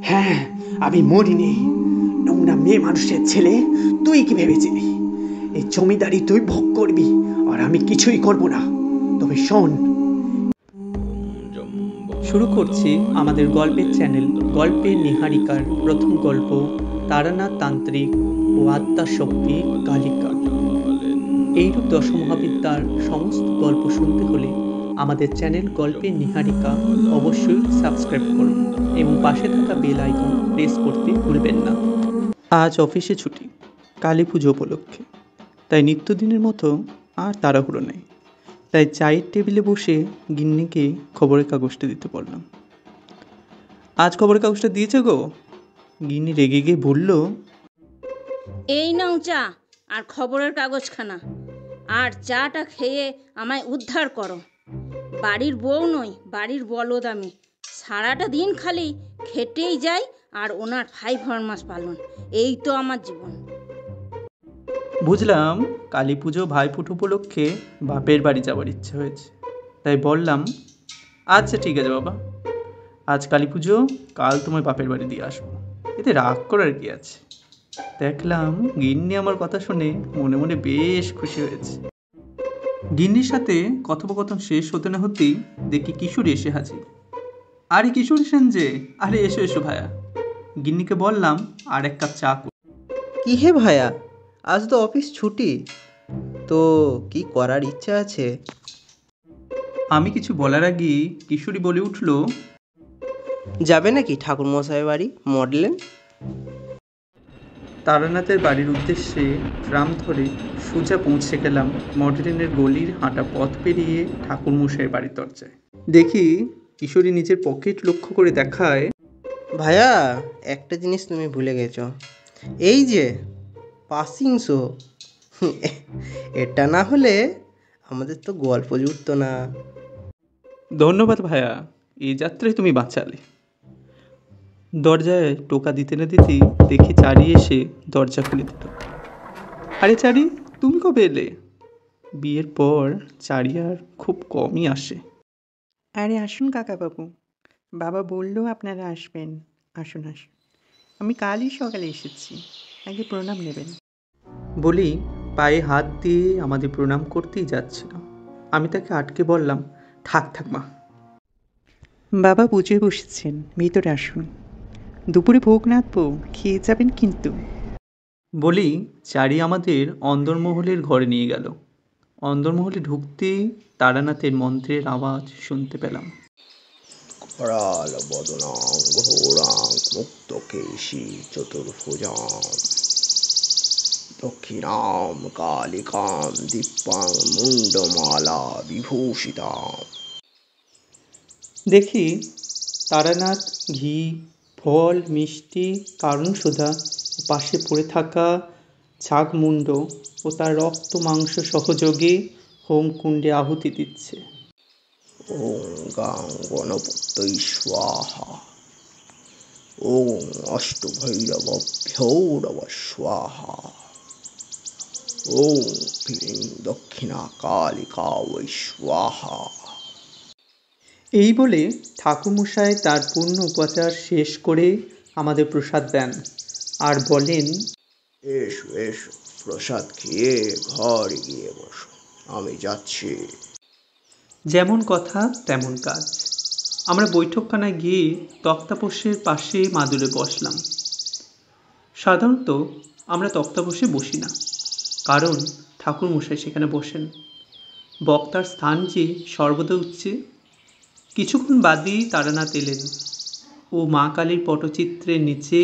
হ্যাঁ, আমি মরিনি। নোংরা মেয়ে মানুষের ছেলে, তুই কি ভেবেছিলি এই জমিদারি তুই ভোগ করবি আর আমি কিছুই করব না? তবে শোন, শুরু করছি আমাদের গল্পের চ্যানেল গল্পের নিহারিকার প্রথম গল্প, তারানাথ তান্ত্রিক ও আত্মাশক্তি কালিকা। এইরূপ দশমহাবিদ্যার সমস্ত গল্প শুনতে হলে আমাদের চ্যানেল গল্পের নিহারিকা অবশ্যই সাবস্ক্রাইব করুন এবং পাশে থাকা বেল আইকন প্রেস করতে ভুলবেন না। আজ অফিসে ছুটি, কালী পুজো উপলক্ষে, তাই নিত্যদিনের মতো আর তাড়াহুড়ো নেই। তাই চায়ের টেবিলে বসে গিন্নিকে খবরের কাগজটা দিতে বললাম। আজ খবরের কাগজটা দিয়েছে গো? গিন্নি রেগে গিয়ে বলল, এই নাও চা আর খবরের কাগজখানা, আর চাটা খেয়ে আমায় উদ্ধার করো। বাড়ির বউ নই, বাড়ির বলদ আমি। সারাটা দিন খালি খেটেই যাই আর ওনার ভাই ফরমাস পালন, এই তো আমার জীবন। বুঝলাম কালী পুজো ভাইফোঁটা উপলক্ষে বাপের বাড়ি যাওয়ার ইচ্ছে হয়েছে, তাই বললাম, আচ্ছা ঠিক আছে বাবা, আজ কালী পুজো, কাল তোমার বাপের বাড়ি দিয়ে আসবো, এতে রাগ করার কি আছে। দেখলাম গিন্নি আমার কথা শুনে মনে মনে বেশ খুশি হয়েছে। গিন্নির সাথে কথোপকথন শেষ হতে না হতেই দেখি কিশোরী এসে হাজির। আরে কিশোরী সেন যে, আরে এসো এসো ভায়া। গিন্নিকে বললাম আর এক কাপ চা কর। কি হে ভায়া, আজ তো অফিস ছুটি, তো কি করার ইচ্ছা আছে? আমি কিছু বলার আগেই কিশোরী বলে উঠল, যাবে নাকি ঠাকুরমশাই বাড়ি মডেলেন? তারানাথের বাড়ির উদ্দেশ্যে ট্রাম ধরে সোজা পৌঁছে গেলাম মডেলিনের গলির হাঁটা পথ পেরিয়ে ঠাকুরমশাইয়ের বাড়ির দরজায়। দেখি কিশোরী নিজের পকেট লক্ষ্য করে দেখায়, ভায়া, একটা জিনিস তুমি ভুলে গেছো, এই যে পাসিং শো, এটা না হলে আমাদের তো গল্প জুটতো না। ধন্যবাদ ভায়া, এই যাত্রায় তুমি বাঁচালে। দরজায় টোকা দিতে না দিতেই দেখি চারি এসে দরজা খুলে দিল। আরে চারি, তুমি কবে এলে? বিয়ের পর চারি আর খুব কমই আসে। আরে আসুন কাকাবাবু, বাবা বললো আপনারা আসবেন, আসুন আসুন, আমি কালই সকালে এসেছি, আগে প্রণাম নেবেন। বলি পায়ে হাত দিয়ে আমাদের প্রণাম করতেই যাচ্ছিল। আমি তাকে আটকে বললাম, থাক থাক মা, বাবা পুজোয় বসেছেন, ভিতরে আসুন, দুপুরে ভোগ নাথবো, খেয়ে যাবেন কিন্তু। বলি চারি আমাদের অন্দরমহলের ঘরে নিয়ে গেল। অন্দরমহলে ঢুকতেই তারানাথের মন্ত্রের আওয়াজ শুনতে পেলাম। कराल बदनां घोरां मुक्तकेशी चतुर्भुजां दक्षिणां कालिकां दीप्तां मुण्डमाला विभूषितां। দেখি তারানাথ ঘি, ফল, মিষ্টি, কারণ সুধা ও পাশে পড়ে থাকা ছাগমুণ্ড ও তার রক্ত মাংস সহযোগে হোমকুণ্ডে আহুতি দিচ্ছে। ॐ गां गणपतये स्वाहा। ॐ अष्टभैरवभ्यो नमः स्वाहा। ॐ क्लीं दक्षिणाकालिकायै स्वाहा। এই বলে ঠাকুরমশাই তার পূর্ণ উপাচার শেষ করে আমাদের প্রসাদ দেন আর বলেন, এসো এসো, প্রসাদ খেয়ে ঘরে গিয়ে বসো, আমি যাচ্ছি। যেমন কথা তেমন কাজ। আমরা বৈঠকখানায় গিয়ে তক্তাপোষের পাশে মাদুরে বসলাম। সাধারণত আমরা তক্তাপোষে বসি না, কারণ ঠাকুরমশাই সেখানে বসেন। বক্তার স্থান যে সর্বদা উচ্চে। কিছুক্ষণ বাদেই তারানাথ এলেন ও মা কালীর পটচিত্রের নিচে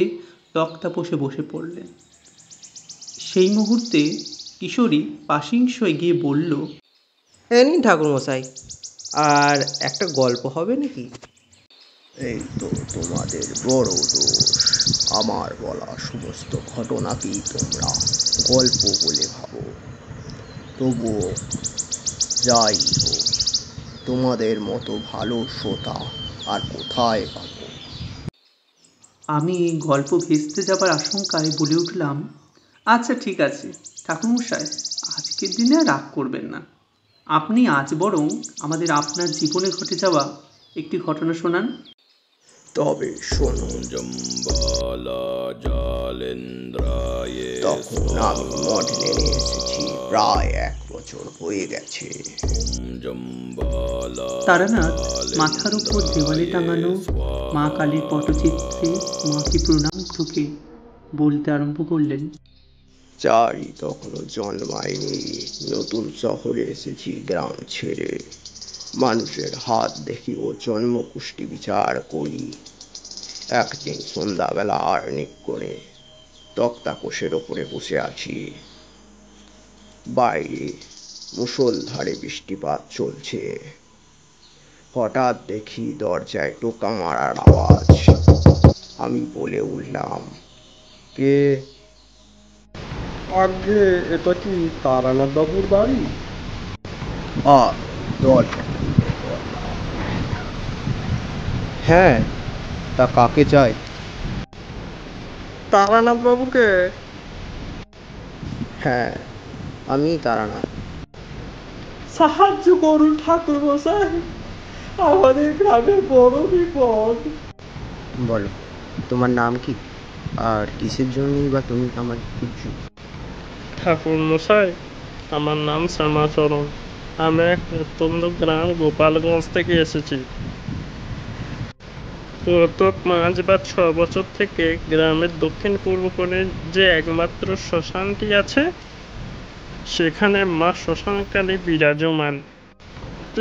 তক্তাপোষে বসে পড়লেন। সেই মুহূর্তে কিশোরী পাশিংশয় গিয়ে বলল, এ নিন ঠাকুরমশাই, আর একটা গল্প হবে নাকি? এই তো তোমাদের বড় দোষ, আমার বলা সমস্ত ঘটনাকেই তোমরা গল্প বলে ভাবো। তবুও যাই হোক, তোমাদের মতো ভালো শ্রোতা আর কোথায় পাবো? আমি গল্প ভেস্তে যাবার আশঙ্কায় বলে উঠলাম, আচ্ছা ঠিক আছে ঠাকুরমশাই, আজকের দিনে আর রাগ করবেন না, আপনি আজ বরং আমাদের আপনার জীবনে ঘটে যাওয়া একটি ঘটনা শোনান। তবে শোনো, তখন আমি মডেলে নিয়ে এসেছি, প্রায় 1 বছর হয়ে গেছে। তারানাথ মাথার উপর দেওয়ালে টাঙানো মা কালীর পটচিত্রে মাকে প্রণাম ঠুকে বলতে আরম্ভ করলেন। চারি তখনও জন্মায়নি, নতুন শহরে এসেছি গ্রাম ছেড়ে। মানুষের হাত দেখি ও জন্মকুষ্টি বিচার করি। একদিন সন্ধ্যাবেলা আর্নিক করে তক্তা কোষের ওপরে বসে আছি। বাইরে মুষলধারে বৃষ্টিপাত চলছে। হঠাৎ দেখি দরজায় টোকা মারার আওয়াজ। আমি বলে উঠলাম, কে? আগে এটা কি তারানাথ বাবুর বাড়ি? দরজা। হ্যাঁ, তা কাকে চাই? তারানাথ বাবুকে? হ্যাঁ, আমি তারানাথ। সাহায্য করুন ঠাকুর মশাই, আমাদের গ্রামে বড় বিপদ। বলো, তোমার নাম কি, আর কিসের জন্যই বা তুমি আমার খুঁজছো? ঠাকুর মশাই, আমার নাম শ্যামাচরণ। আমি এক প্রত্যন্ত গ্রাম গোপালগঞ্জ থেকে এসেছি। গত 5 বা 6 বছর থেকে গ্রামের দক্ষিণ পূর্ব কোণে যে একমাত্র শ্মশানটি আছে, সেখানে মা শ্মশানকালী বিরাজমান।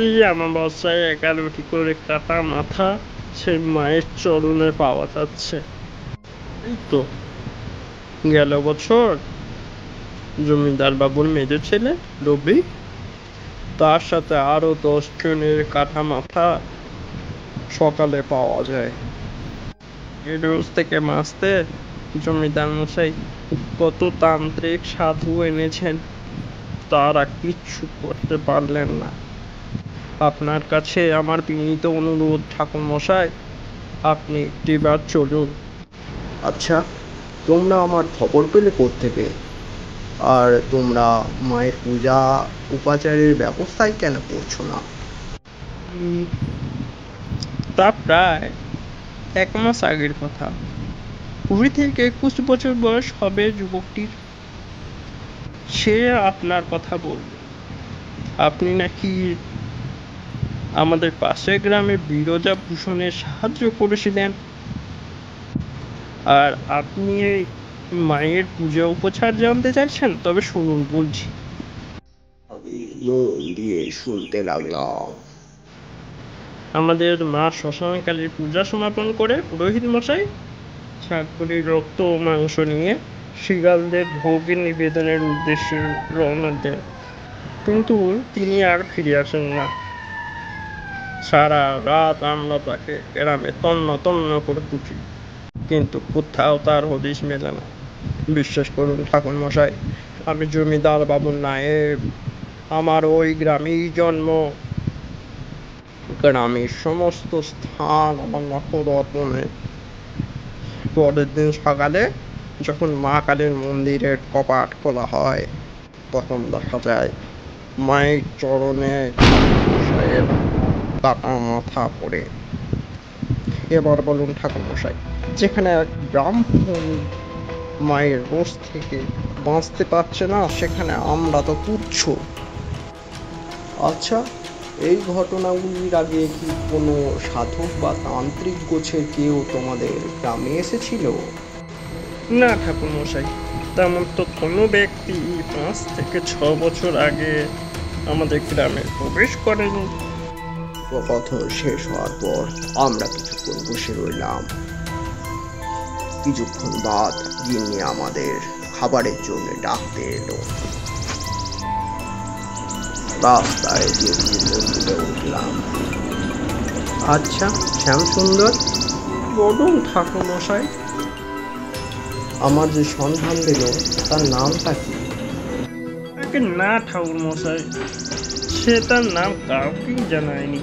এই অমাবস্যায় 11টি করে কাটা মাথা সে মায়ের চরণে পাওয়া যাচ্ছে। এই তো গেল বছর জমিদার বাবুর মেজো ছেলে রবি, তার সাথে আরো 10 জনের কাটা মাথা সকালে পাওয়া যায়। এই রোজ থেকে মাসতে জমিদার মশাই কত তান্ত্রিক সাধু এনেছেন, তারা কিচ্ছু করতে পারলেন না। আপনার কাছে আমার বিনীত অনুরোধ ঠাকুর মশাই, আপনি একটিবার চলুন। আচ্ছা, তোমরা আমার খবর পেলে কোত্থেকে? আর তোমরা মায়ের পূজা উপাচারের ব্যবস্থাই কেন করছো না? তা প্রায় 1 মাস আগের কথা। 20 থেকে 21 বছর বয়স হবে যুবকটির। সে আপনার কথা বলবে। আপনি নাকি আমাদের পাশের গ্রামে বিরজা ভূষণের সাহায্য করেছিলেন, আর আপনি এই মায়ের পূজা উপচার জানতে চাইছেন? তবে শুনুন বলছি। আমি মন দিয়ে শুনতে লাগলাম। আমাদের মা শ্মশানকালীর পূজা সমাপন করে পুরোহিত মশাই ছাগলের রক্ত ও মাংস নিয়ে শৃগালদের ভোগ নিবেদনের উদ্দেশ্যে রওনা দেন, কিন্তু তিনি আর ফিরে আসেন না। সারা রাত আমরা তাকে গ্রামে তন্ন তন্ন করে খুঁজি, কিন্তু কোথাও তার হদিশ মেলে না। বিশ্বাস করুন ঠাকুর মশাই, আমি জমিদার বাবুর নায়েব, আমার ওই গ্রামেই জন্ম। গ্রামের সমস্ত স্থান আমার নখদর্পণে। পরের দিন সকালে যখন মা কালীর মন্দিরের কপাট খোলা হয়, তখন দেখা যায় মায়ের চরণে মশাইয়ের কাটা মাথা পড়ে। এবার বলুন ঠাকুর মশাই, যেখানে এক ব্রাহ্মণ মায়ের রোষ থেকে বাঁচতে পারছে না, সেখানে আমরা তো তুচ্ছ। আচ্ছা, এই ঘটনাগুলির আগে কি কোনো সাধক বা তান্ত্রিক গোছের কেউ তোমাদের গ্রামে এসেছিল? না ঠাকুর মশাই, তেমন তো কোনো ব্যক্তি 5 থেকে 6 বছর আগে আমাদের গ্রামে প্রবেশ করেনি। কথন শেষ হওয়ার পর আমরা কিছুক্ষণ বসে রইলাম। কিছুক্ষণ বাদ গিন্নি আমাদের খাবারের জন্য ডাকতে এলো। রাস্তায় গিয়ে তুলে উঠলাম। আচ্ছা শ্যামসুন্দর, বলুন ঠাকুর মশাই। আমার যে সন্ধান দিল তার নামটা কি? আগে না ঠাকুর মশাই, সে তার নাম কাউকেই জানায়নি।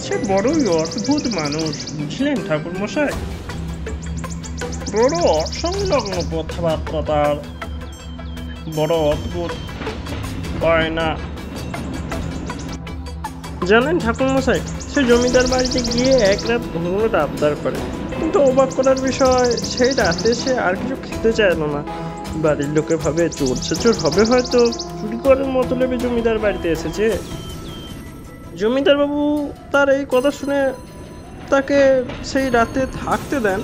সে বড়ই অদ্ভুত মানুষ, বুঝলেন ঠাকুর মশাই। বড় অসংলগ্ন কথাবার্তা তার, বড় অদ্ভুত, পায় না। জানেন ঠাকুরমশাই, সে জমিদার বাড়িতে গিয়ে এক রাত ঘুমোনোর আবদার করে, কিন্তু অবাক করার বিষয় সেই রাতে সে আর কিছু খেতে চাইল না। বাড়ির লোকে ভাবে চোর ছেচোর হবে, হয়তো চুরি করার মতলবে জমিদার বাড়িতে এসেছে। জমিদার বাবু তার এই কথা শুনে তাকে সেই রাতে থাকতে দেন।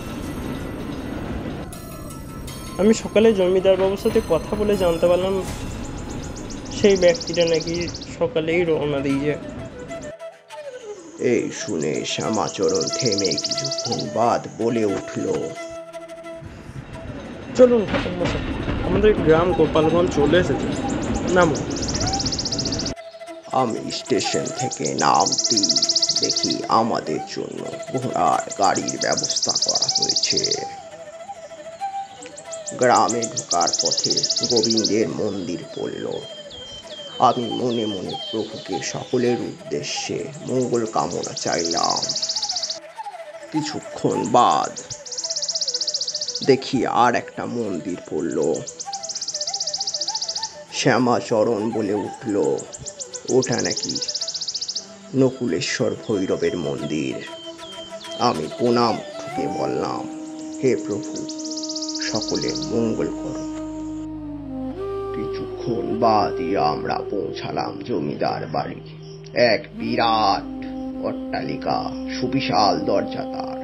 আমি সকালে জমিদার বাবুর সাথে কথা বলে জানতে পারলাম সেই ব্যক্তিটা নাকি সকালেই রওনা দিয়ে। এই শুনে শ্যামাচরণ থেমে কিছুক্ষণ বাদ বলে উঠল, চলুন ঠাকুরমশাই, আমাদের গ্রাম গোপালগঞ্জ চলে এসেছে, নামুন। আমি স্টেশন থেকে নামতেই দেখি আমাদের জন্য ঘোড়ার গাড়ির ব্যবস্থা করা হয়েছে। গ্রামে ঢোকার পথে গোবিন্দের মন্দির পড়ল। আমি মনে মনে প্রভুকে সকলের উদ্দেশ্যে মঙ্গল কামনা চাইলাম। কিছুক্ষণ বাদ দেখি আর একটা মন্দির পড়ল। শ্যামাচরণ বলে উঠল, ওটা নাকি নকুলেশ্বর ভৈরবের মন্দির। আমি প্রণাম ঠুকে বললাম, হে প্রভু, সকলের মঙ্গল করো। কিছুক্ষণ বাদই আমরা পৌঁছালাম জমিদার বাড়ি। এক বিরাট অট্টালিকা, সুবিশাল দরজা তার।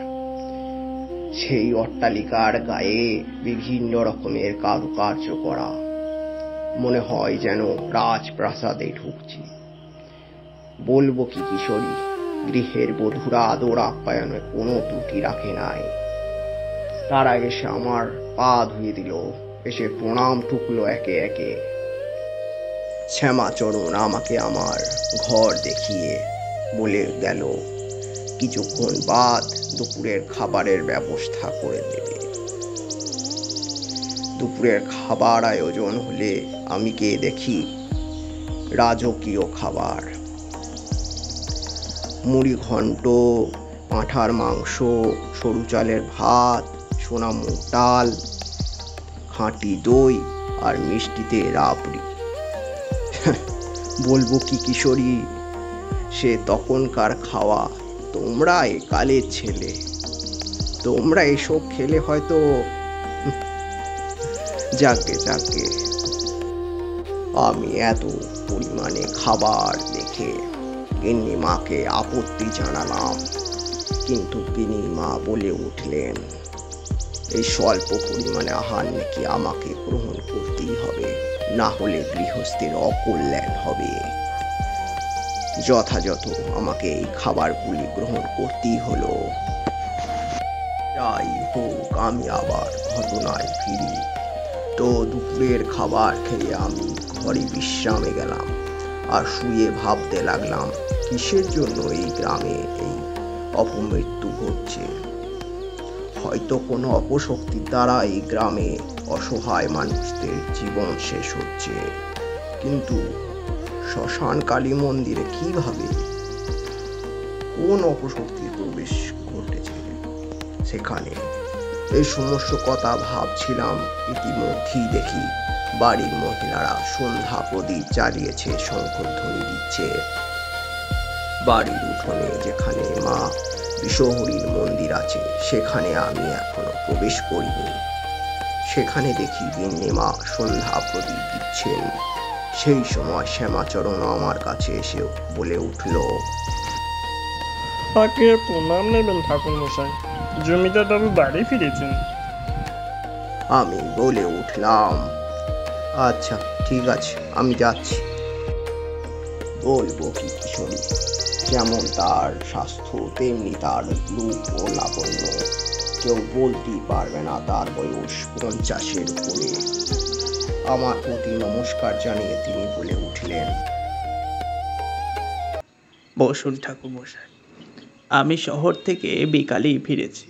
সেই অট্টালিকার গায়ে বিভিন্ন রকমের কারুকার্য করা, মনে হয় যেন রাজপ্রাসাদে ঢুকছি। বলবো কি কিশোরী, গৃহের বধূরা আদর আপ্যায়নে কোনো ত্রুটি রাখে নাই। তার আগে সে আমার পা ধুয়ে দিল, এসে প্রণাম টুকলো একে একে। শ্যামাচরণ আমাকে আমার ঘর দেখিয়ে বলে গেল কিছুক্ষণ বাদ দুপুরের খাবারের ব্যবস্থা করে দেবে। দুপুরের খাবার আয়োজন হলে আমি কে দেখি রাজকীয় খাবার, মুড়ি ঘন্ট, পাঁঠার মাংস, সরু চালের ভাত, সোনা মুগ ডাল, খাঁটি দই আর মিষ্টিতে রাবড়ি। বলবো কি কিশোরী, সে তখনকার খাওয়া। তোমরা একালের ছেলে, তোমরা এসব খেলে হয়তো। যাকে যাকে আমি এত পরিমাণে খাবার দেখে গিন্নি মাকে আপত্তি জানালাম, কিন্তু গিন্নি মা বলে উঠলেন, এই স্বল্প পরিমাণে আহার নাকি আমাকে গ্রহণ করতেই হবে, না হলে গৃহস্থের অকল্যাণ হবে। যথাযথ আমাকে এই খাবারগুলি গ্রহণ করতেই হলো। যাই হোক, আমি আবার ঘটনায় ফিরি। তো দুপুরের খাবার খেয়ে আমি ঘরে বিশ্রামে গেলাম আর শুয়ে ভাবতে লাগলাম, কিসের জন্য এই গ্রামে এই অপমৃত্যু ঘটছে। হয়তো কোনো অপশক্তির দ্বারা এই গ্রামে অসহায় মানুষদের জীবন শেষ হচ্ছে। কিন্তু শ্মশান কালী মন্দিরে কিভাবে, কোন অপশক্তির প্রবেশ ঘটেছে সেখানে? এই সমস্ত কথা ভাবছিলাম, ইতিমধ্যেই দেখি বাড়ির মহিলারা সন্ধ্যা প্রদীপ জ্বালিয়েছে, শঙ্খধ্বনি দিচ্ছে। বাড়ির উঠোনে যেখানে মা বিশ্বহরীর মন্দির আছে সেখানে আমি এখনো প্রবেশ করিনি। সেখানে দেখি গিন্নি মা সন্ধ্যা প্রদীপ দিচ্ছেন। সেই সময় শ্যামাচরণ আমার কাছে এসে বলে উঠল, তাকে প্রণাম নেবেন ঠাকুরমশাই, জমিদার বাবু বাড়ি ফিরেছেন। আমি বলে উঠলাম, আচ্ছা ঠিক আছে, আমি যাচ্ছি। বলবো কি কিশোরী, যেমন তার স্বাস্থ্য তেমনি তার রূপ ও লাবণ্য। কেউ বলতেই পারবে না তার বয়স 50-এর উপরে। আমার প্রতি নমস্কার জানিয়ে তিনি বলে উঠলেন, বসুন ঠাকুরমশাই, আমি শহর থেকে বিকালেই ফিরেছি।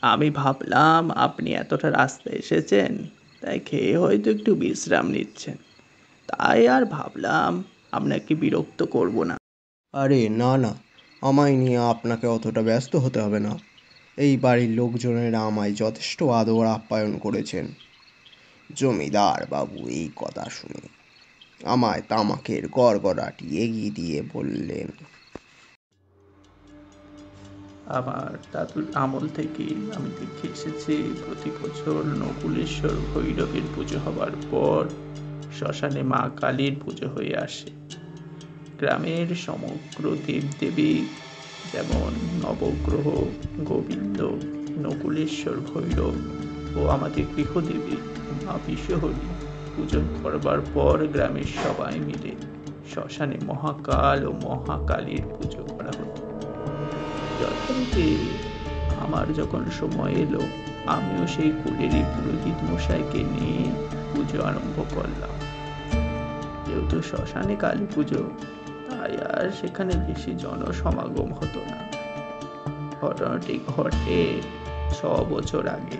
আমি ভাবলাম আপনি এতটা রাস্তা এসেছেন, তাই খেয়ে হয়তো একটু বিশ্রাম নিচ্ছেন, তাই আর ভাবলাম আপনাকে বিরক্ত করব না। আরে না না, আমায় নিয়ে আপনাকে অতটা ব্যস্ত হতে হবে না। এই বাড়ির লোকজনেরা আমায় যথেষ্ট আদর আপ্যায়ন করেছেন। জমিদার বাবু এই কথা শুনে আমায় তামাকের গড়গড়াটি এগিয়ে দিয়ে বললেন, আমার দাদুর আমল থেকে আমি দেখে এসেছি প্রতি বছর নকুলেশ্বর ভৈরবের পুজো হবার পর শ্মশানে মা কালীর পুজো হয়ে আসে। গ্রামের সমগ্র দেবদেবী যেমন নবগ্রহ, গোবিন্দ, নকুলেশ্বর ভৈরব ও আমাদের গৃহদেবী মা বিশ্বহরি পুজো করবার পর গ্রামের সবাই মিলে শ্মশানে মহাকাল ও মহাকালীর পুজো করা হতো। যথারীতি আমার যখন সময় এলো, আমিও সেই কুলেরই পুরোহিত মশাইকে নিয়ে পুজো আরম্ভ করলাম। যেহেতু শ্মশানে কালী পুজো, তাই আর সেখানে বেশি জনসমাগম হতো না। ঘটনাটি ঘটে 6 বছর আগে।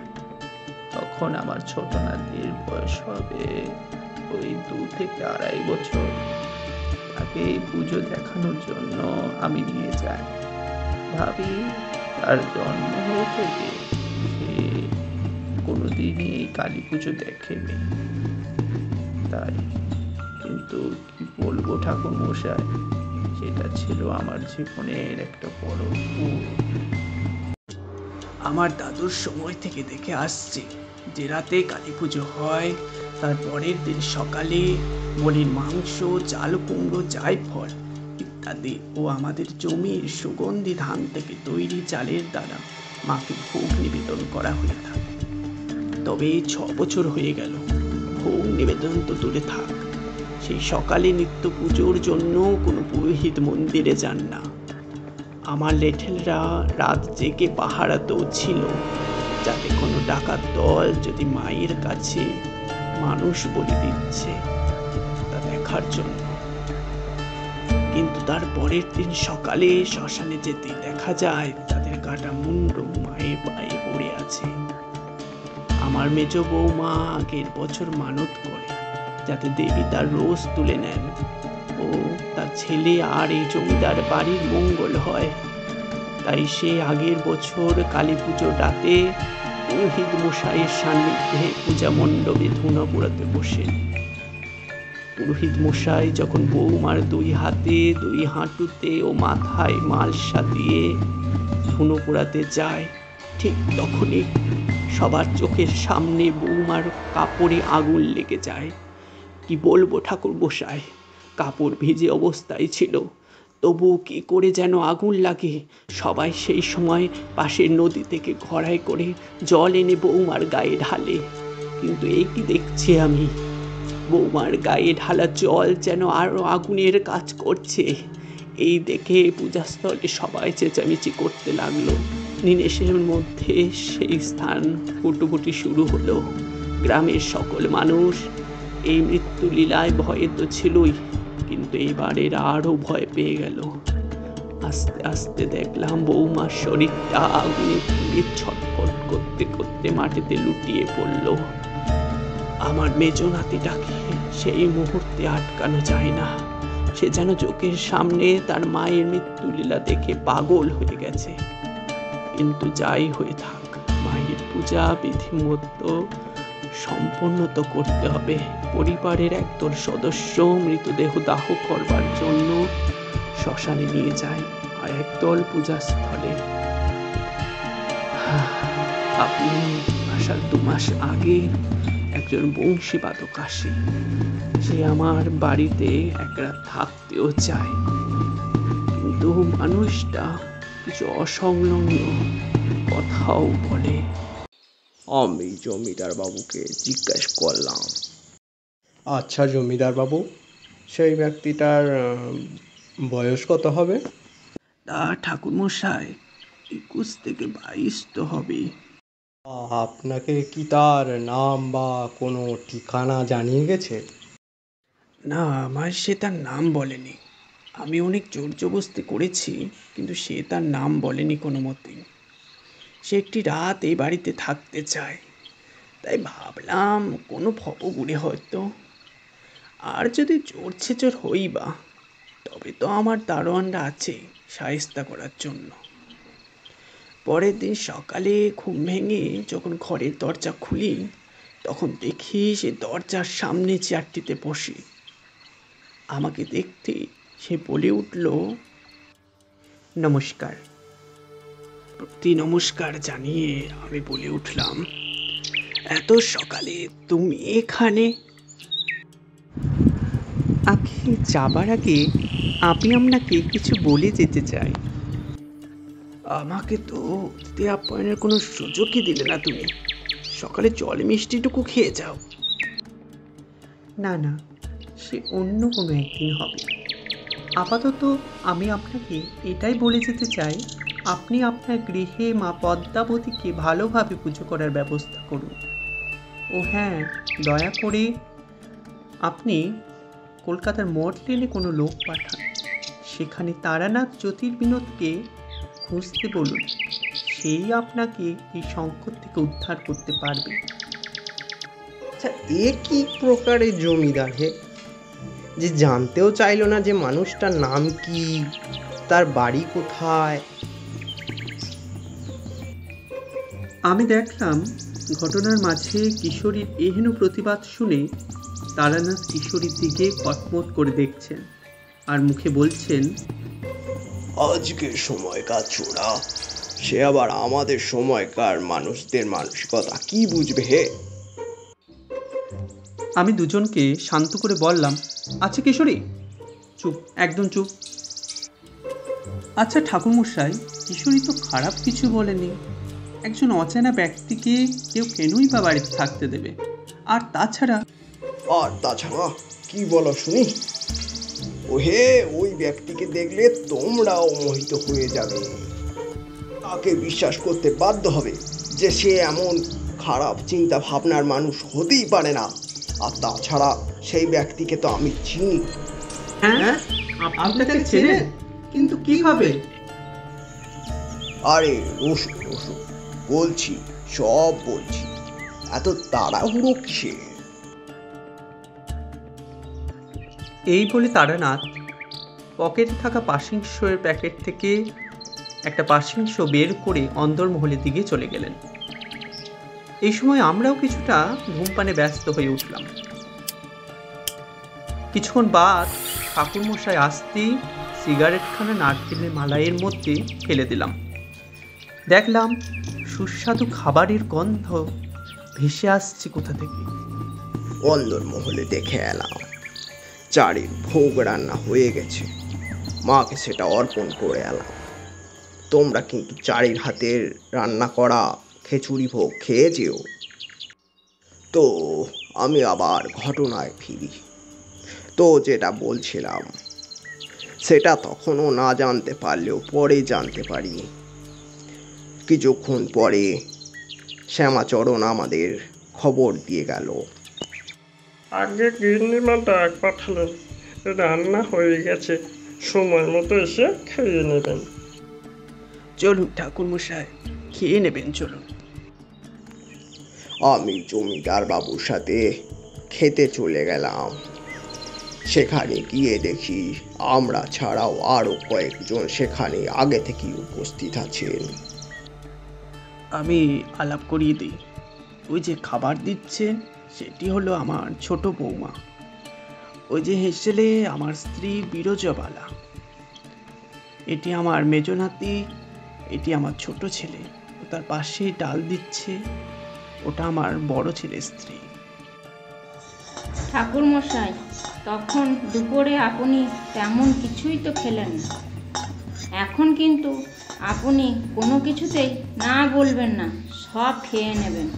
তখন আমার ছোট নাতির বয়স হবে ওই 2 থেকে 2.5 বছর। তাকে পুজো দেখানোর জন্য আমি নিয়ে যাই। ভাবি তার জন্ম হয়ে থেকে সে কোনোদিনই এই কালী পুজো দেখেনি। তাই কিন্তু কি বলবো ঠাকুর মশাই, সেটা ছিল আমার জীবনের একটা বড় ভুল। আমার দাদুর সময় থেকে দেখে আসছি যে রাতে কালী পুজো হয়, তার পরের দিন সকালে বলির মাংস, চাল কুমড়ো, জায়ফল ইত্যাদি ও আমাদের জমির সুগন্ধি ধান থেকে তৈরি চালের দ্বারা মাকে ভোগ নিবেদন করা হয়ে থাকে। তবে 6 বছর হয়ে গেল, ভোগ নিবেদন তো দূরে থাক, সেই সকালে নিত্য পুজোর জন্য কোনো পুরোহিত মন্দিরে যান না। আমার লেঠেলরা রাত জেগে পাহারাতেও ছিল, যাতে কোনো ডাকাত দল যদি মায়ের কাছে মানুষ বলি দিচ্ছে তা দেখার জন্য। কিন্তু তার পরের দিন সকালে শ্মশানে যেতে দেখা যায় তাদের কাটা মুন্ড মায়ের পায়ে পড়ে আছে। আমার মেজ বৌমা আগের বছর মানত করে যাতে দেবী তার রোজ তুলে নেন ও তার ছেলে আর এই জমিদার বাড়ির মঙ্গল হয়। তাই সে আগের বছর কালী পুজো রাতে পুরোহিত মশাইয়ের সান্নিধ্যে পূজা মণ্ডপে ধুনো পোড়াতে বসেন। পুরোহিত মশাই যখন বৌমার 2 হাতে 2 হাঁটুতে ও মাথায় মালসা দিয়ে ধুনো পোড়াতে যায়, ঠিক তখনই সবার চোখের সামনে বৌমার কাপড়ে আগুন লেগে যায়। কি বলবো ঠাকুর মশাই, কাপড় ভিজে অবস্থায় ছিল, তবু কি করে যেন আগুন লাগে। সবাই সেই সময় পাশের নদী থেকে ঘড়াই করে জল এনে বৌমার গায়ে ঢালে। কিন্তু এই কি দেখছি আমি, বৌমার গায়ে ঢালা জল যেন আরো আগুনের কাজ করছে। এই দেখে পূজাস্থলে সবাই চেঁচামেচি করতে লাগলো। নিমেষের মধ্যে সেই স্থান ফুটোফুটি শুরু হলো। গ্রামের সকল মানুষ এই মৃত্যু লীলায় ভয়ে তো ছিলই, কিন্তু এবারের আরো ভয় পেয়ে গেল। আস্তে আস্তে দেখলাম বৌমার শরীরটা আগুনে পুড়ে ছটফট করতে করতে মাটিতে লুটিয়ে পড়ল। আমার মেজ নাতিটাকে সেই মুহূর্তে আটকানো যায় না। সে যেন চোখের সামনে তার মায়ের মৃত্যু লীলা দেখে পাগল হয়ে গেছে। কিন্তু যাই হয়ে থাক, মায়ের পূজা বিধিমতো সম্পন্ন তো করতে হবে। পরিবারের একদল সদস্য মৃতদেহ দাহ করবার জন্য শ্মশানে নিয়ে যায়, আর একদল পূজাস্থলে। আপনি আসার 2 মাস আগে একজন বংশীবাদক আসে। সে আমার বাড়িতে এক রাত থাকতেও চায়, কিন্তু মানুষটা কিছু অসংলগ্ন কথাও বলে। আমি জমিদার বাবুকে জিজ্ঞেস করলাম, আচ্ছা জমিদার বাবু, সেই ব্যক্তিটার বয়স কত হবে? তা ঠাকুর মশাই 21 থেকে 22 তো হবে। আপনাকে কি তার নাম বা কোনো ঠিকানা জানিয়ে গেছে? না, আমার সে তার নাম বলেনি। আমি অনেক জোর জবরদস্তি করেছি, কিন্তু সে তার নাম বলেনি কোনো মতেই। সে একটি রাত এই বাড়িতে থাকতে চায়, তাই ভাবলাম কোনো ভবঘুরে হয়তো। আর যদি চোর ছেচোর হই বা, তবে তো আমার দারোয়ানরা আছে শায়েস্তা করার জন্য। পরের দিন সকালে ঘুম ভেঙে যখন ঘরের দরজা খুলি, তখন দেখি সে দরজার সামনে চেয়ারটিতে বসে। আমাকে দেখতে সে বলে উঠল, নমস্কার। প্রতি নমস্কার জানিয়ে আমি বলে উঠলাম, এত সকালে তুমি এখানে? আগে যাবার আগে আমি আপনাকে কিছু বলে যেতে চাই। আমাকে তো অতিথি আপ্যায়নের কোনো সুযোগই দিলে না তুমি। সকালে জল মিষ্টিটুকু খেয়ে যাও। না না, সে অন্য কোনো একদিন হবে। আপাতত আমি আপনাকে এটাই বলে যেতে চাই, আপনি আপনার গৃহে মা পদ্মাবতীকে ভালোভাবে পুজো করার ব্যবস্থা করুন। ও হ্যাঁ, দয়া করে আপনি কলকাতার মঠ লেনে কোনো লোক পাঠান, সেখানে তারানাথ জ্যোতির্বিনোদকে খুঁজতে বলুন। সেই আপনাকে এই সংকট থেকে উদ্ধার করতে পারবে। আচ্ছা, এ কি প্রকারের জমিদার হে, যে জানতেও চাইলো না যে মানুষটার নাম কি, তার বাড়ি কোথায়? আমি দেখলাম ঘটনার মাঝে কিশোরীর এহেন প্রতিবাদ শুনে তারানাথ কিশোরীর দিকে কটমট করে দেখছেন আর মুখে বলছেন, আজকের সময়কার ছোড়া, সে আবার আমাদের সময়কার মানুষদের মানসিকতা কি বুঝবে হে? আমি দুজনকে শান্ত করে বললাম, আচ্ছা কিশোরী, চুপ, একদম চুপ। আচ্ছা ঠাকুরমশাই, কিশোরী তো খারাপ কিছু বলেনি। একজন অচেনা ব্যক্তিকে কেউ কেনই বা বাড়িতে থাকতে দেবে? আর তাছাড়া কি বলো শুনি? ওহে, ওই ব্যক্তিকে দেখলে তোমরাও মোহিত হয়ে যাবে। তাকে বিশ্বাস করতে বাধ্য হবে যে সে এমন খারাপ চিন্তা ভাবনার মানুষ হতেই পারে না। আর তাছাড়া সেই ব্যক্তিকে তো আমি চিনি। হ্যাঁ, আপনি তাকে চেনেন? কিন্তু কিভাবে? আরে রসু রসু, বলছি, সব বলছি, এত তাড়াহুড়ো কিসে? এই বলে তারানাথ পকেটে থাকা পাশিংশোর প্যাকেট থেকে একটা পাশিংশ বের করে অন্দরমহলের দিকে চলে গেলেন। এই সময় আমরাও কিছুটা ধূমপানে ব্যস্ত হয়ে উঠলাম। কিছুক্ষণ বাদ ঠাকুরমশাই আসতেই সিগারেটখানা নারকেলের মালাইয়ের মধ্যে ফেলে দিলাম। দেখলাম সুস্বাদু খাবারের গন্ধ ভেসে আসছে কোথা থেকে। অন্দরমহলে দেখে এলাম চারির ভোগ রান্না হয়ে গেছে, মাকে সেটা অর্পণ করে এলাম। তোমরা কিন্তু চারির হাতের রান্না করা খিচুড়ি ভোগ খেয়ে যেও। তো আমি আবার ঘটনায় ফিরি। তো যেটা বলছিলাম, সেটা তখনও না জানতে পারলেও পরে জানতে পারি। কিছুক্ষণ পরে শ্যামাচরণ আমাদের খবর দিয়ে গেল, আগে গিন্নিমা ডাক পাঠালেন, রান্না হয়ে গেছে, সময় মতো এসে খেয়ে নেবেন। চলুন ঠাকুরমশাই, খেয়ে নেবেন, চলুন। আমি জমিদার বাবুর সাথে খেতে চলে গেলাম। সেখানে গিয়ে দেখি আমরা ছাড়াও আরো কয়েকজন সেখানে আগে থেকেই উপস্থিত আছেন। আমি আলাপ করিয়ে দিই, ওই যে খাবার দিচ্ছে সেটি হলো আমার ছোট বৌমা। ওই যে হেসেলে আমার স্ত্রী বিরজবালা। এটি আমার মেজ নাতি, এটি আমার ছোট ছেলে। তার পাশে ডাল দিচ্ছে, ওটা আমার বড় ছেলের স্ত্রী। ঠাকুরমশাই, তখন দুপুরে আপনি তেমন কিছুই তো খেলেন না। এখন কিন্তু আপনি কোনো কিছুতেই না বলবেন না, সব খেয়ে নেবেন।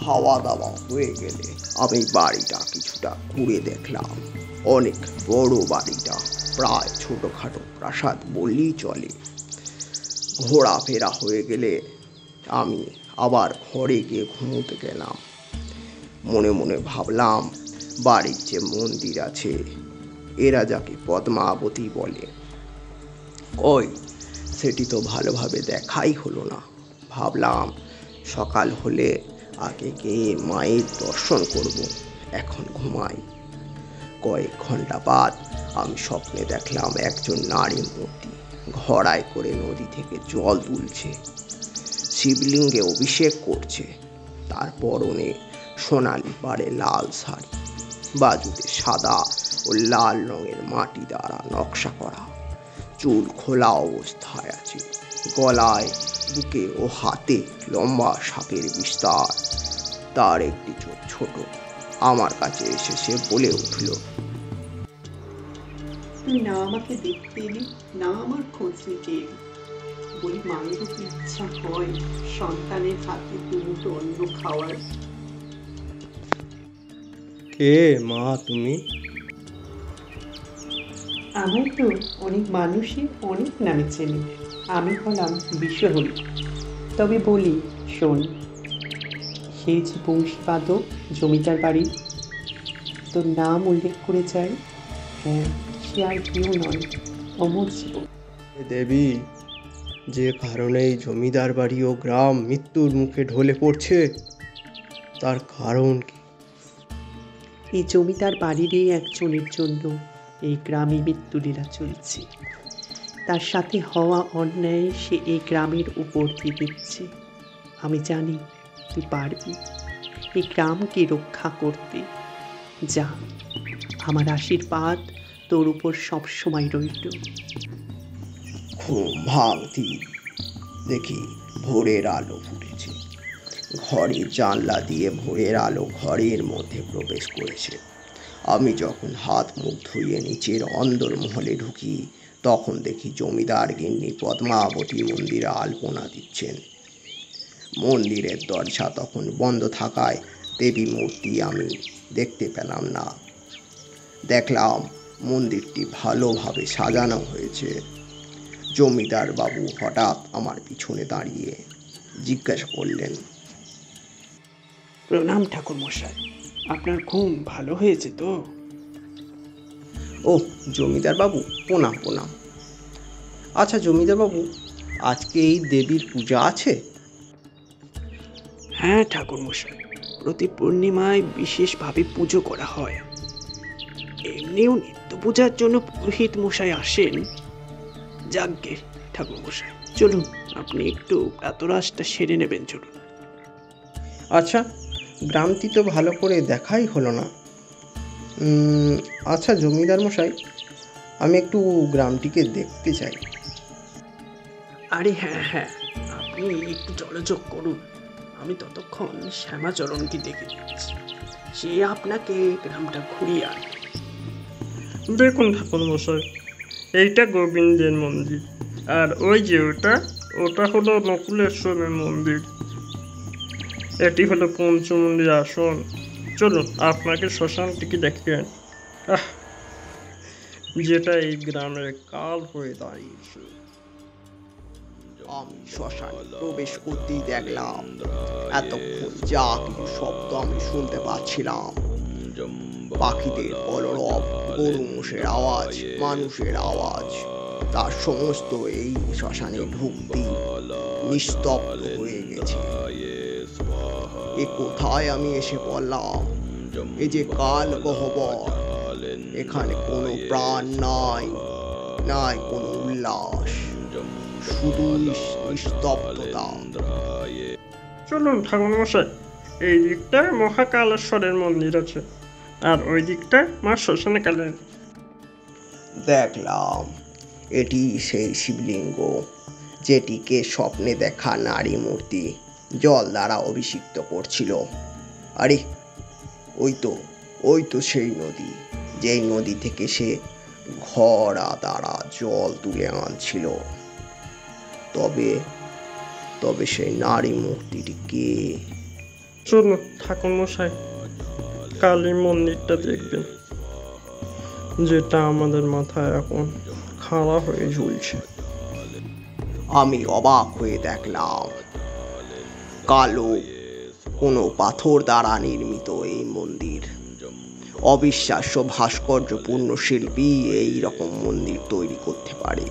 খাওয়া দাওয়া হয়ে গেলে আমি বাড়িটা কিছুটা ঘুরে দেখলাম। অনেক বড় বাড়িটা, প্রায় ছোটখাটো প্রাসাদ বললেই চলে। ঘোরাফেরা হয়ে গেলে আমি আবার ঘরে গিয়ে ঘুমোতে গেলাম। মনে মনে ভাবলাম, বাড়ির যে মন্দির আছে, এরা যাকে পদ্মাবতী বলে, ওই সেটি তো ভালোভাবে দেখাই হলো না। ভাবলাম সকাল হলে আগে গিয়ে মায়ের দর্শন করব, এখন ঘুমাই। কয়েক ঘন্টা বাদ আমি স্বপ্নে দেখলাম একজন নারী মূর্তি ঘড়ায় করে নদী থেকে জল তুলছে, শিবলিঙ্গে অভিষেক করছে। তার পরনে সোনালি পাড়ে লাল শাড়ি, বাজুতে সাদা ও লাল রঙের মাটি দ্বারা নকশা করা, চুল খোলা অবস্থায় আছে, গলায়, বুকে ও হাতে লম্বা সাপের বিস্তার। তার একটি চোখ ছোট। আমার কাছে এসে সে বলে উঠল, তুই না আমাকে দেখতে এলি, না আমার খোঁজ নিতে এলি। বলি মায়েরও কি ইচ্ছা হয় সন্তানের হাতে দুমুঠো অন্ন খাওয়ার? কে মা তুমি? আমার তো অনেক মানুষই অনেক নামে চেনে। আমি হলাম বিশ্বহরি। তবে বলি শোন, সেই যে বংশীবাদক জমিদার বাড়ি, তোর নাম উল্লেখ করে যায়। হ্যাঁ, সে আর কেউ নয়, অমর জীব। দেবী, যে কারণে এই জমিদার বাড়ি ও গ্রাম মৃত্যুর মুখে ঢলে পড়ছে, তার কারণ কি? এই জমিদার বাড়িরই একজনের জন্য এই গ্রামে মৃত্যুলীলা চলছে। তার সাথে হওয়া অন্যায় সে এই গ্রামের উপর দিয়ে দিচ্ছে। আমি জানি তুই পারবি এই গ্রামকে রক্ষা করতে। যা, আমার আশীর্বাদ তোর উপর সবসময় রইল। ঘুম ভাঙতি দেখি ভোরের আলো ফুটেছে। ঘরের জানলা দিয়ে ভোরের আলো ঘরের মধ্যে প্রবেশ করেছে। আমি যখন হাত মুখ ধুয়ে নিচের অন্দরমহলে ঢুকি, তখন দেখি জমিদার গিন্নি পদ্মাবতী মন্দিরে আলপনা দিচ্ছেন। মন্দিরের দরজা তখন বন্ধ থাকায় দেবী মূর্তি আমি দেখতে পেলাম না। দেখলাম মন্দিরটি ভালোভাবে সাজানো হয়েছে। জমিদার বাবু হঠাৎ আমার পিছনে দাঁড়িয়ে জিজ্ঞাসা করলেন, প্রণাম ঠাকুর মশাই, আপনার ঘুম ভালো হয়েছে তো? ও জমিদার বাবু, প্রণাম প্রণাম। আচ্ছা জমিদার বাবু, আজকে এই দেবীর পূজা আছে? হ্যাঁ ঠাকুর মশাই, প্রতি পূর্ণিমায় বিশেষভাবে পুজো করা হয়। এমনিও নিত্য পূজার জন্য পুরোহিত মশাই আসেন। যাজ্ঞে ঠাকুর মশাই, চলুন আপনি একটু প্রাতরাশটা সেরে নেবেন, চলুন। আচ্ছা, গ্রামটি তো ভালো করে দেখাই হলো না। আচ্ছা জমিদার মশাই, আমি একটু গ্রামটিকে দেখতে চাই। আরে হ্যাঁ হ্যাঁ, আপনি একটু যোগাযোগ করুন। আমি ততক্ষণ শ্যামাচরণকে দেখে দিচ্ছি, সে আপনাকে গ্রামটা ঘুরিয়ে আনবে। দেখুন ঠাকুর মশাই, এইটা গোবিন্দের মন্দির, আর ওই যে ওটা হলো নকুলেশ্বরের মন্দির। এটি হলো পঞ্চমন্দির আসন। চলুন আপনাকে শ্মশানটিকে দেখেন, যেটা এই গ্রামের কাল হয়ে দাঁড়িয়েছে। আমি শ্মশানে প্রবেশ করতেই দেখলাম এতক্ষণ যা কিছু শব্দ আমি শুনতে পাচ্ছিলাম, পাখিদের কলরব, গরু মোষের আওয়াজ, মানুষের আওয়াজ, তার সমস্ত এই শ্মশানে ঢুকতেই নিস্তব্ধ হয়ে গেছে। এ কোথায় আমি এসে পড়লাম? এ যে কাল গহ্বর, এখানে কোনো প্রাণ নাই, নাই কোনো উল্লাস, শুধু নিস্তব্ধতা। চলুন ঠাকুর মশাই, এই দিকটায় মহাকালেশ্বরের মন্দির আছে, আর ওই দিকটায় মা শ্মশানে কালের। দেখলাম এটি সেই শিবলিঙ্গ, যেটিকে স্বপ্নে দেখা নারী মূর্তি জল দ্বারা অভিষিক্ত করছিল। আরে ওই তো সেই নদী, যেই নদী থেকে সে ঘোড়া দ্বারা জল তুলে আনছিল। তবে সেই নারী মূর্তিটি কে? চলুন ঠাকুর মশাই, কালী মন্দিরটা দেখবেন, যেটা আমাদের মাথায় এখন খাড়া হয়ে ঝুলছে। আমি অবাক হয়ে দেখলাম কালো কোনো পাথর দ্বারা নির্মিত এই মন্দির। অবিশ্বাস্য ভাস্কর্যপূর্ণ শিল্পী এই রকম মন্দির তৈরি করতে পারে।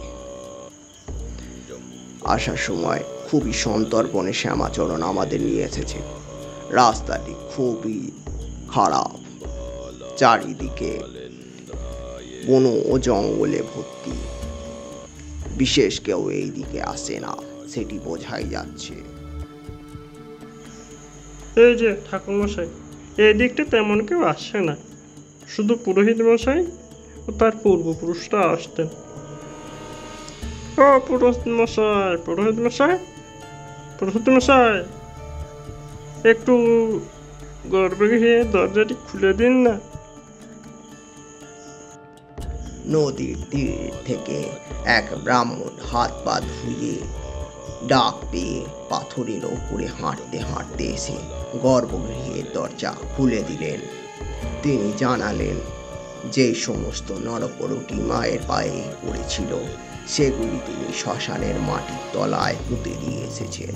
আসার সময় খুবই সন্তর্পণে শ্যামাচরণ আমাদের নিয়ে এসেছে। রাস্তাটি খুবই খারাপ, চারিদিকে বন ও জঙ্গলে ভর্তি। বিশেষ কেউ এই দিকে আসে না, সেটি বোঝাই যাচ্ছে। এই যে ঠাকুর মশাই, এই দিকটা তেমন কেউ আসে না, শুধু পুরোহিত মশাই ও তার পূর্বপুরুষরা আসতেন। ও পুরোহিত মশাই, পুরোহিত মশাই, পুরোহিত মশাই, একটু গর্ভগৃহে দরজাটি খুলে দিন না। নদীর তীর থেকে এক ব্রাহ্মণ হাত পা ধুয়ে ডাক পেয়ে পাথরের ওপরে হাঁটতে হাঁটতে এসে গর্ভগৃহের দরজা খুলে দিলেন। তিনি জানালেন, যে সমস্ত নরপরটি মায়ের পায়ে পড়েছিল সেগুলি তিনি শ্মশানের মাটির তলায় পুঁতে দিয়ে এসেছেন।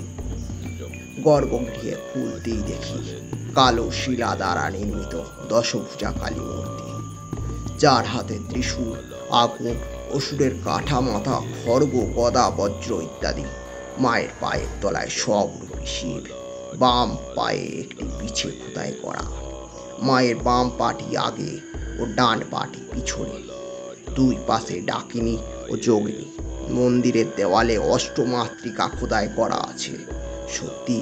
গর্ভগৃহে খুলতেই দেখি কালো শিলা দ্বারা নির্মিত দশভুজা কালী মূর্তি, যার হাতে ত্রিশূল, আগুন, অসুরের কাঠা মাথা, খড়গ, গদা, বজ্র ইত্যাদি। মায়ের পায়ের তলায় সবরূপী শিব, বাম পায়ে একটি পিছে খোদাই করা। মায়ের বাম পাটি আগে ও ডান পাটি পিছনে, দুই পাশে ডাকিনী ও যোগিনী। মন্দিরের দেওয়ালে অষ্টমাতৃকা খোদাই করা আছে। সত্যি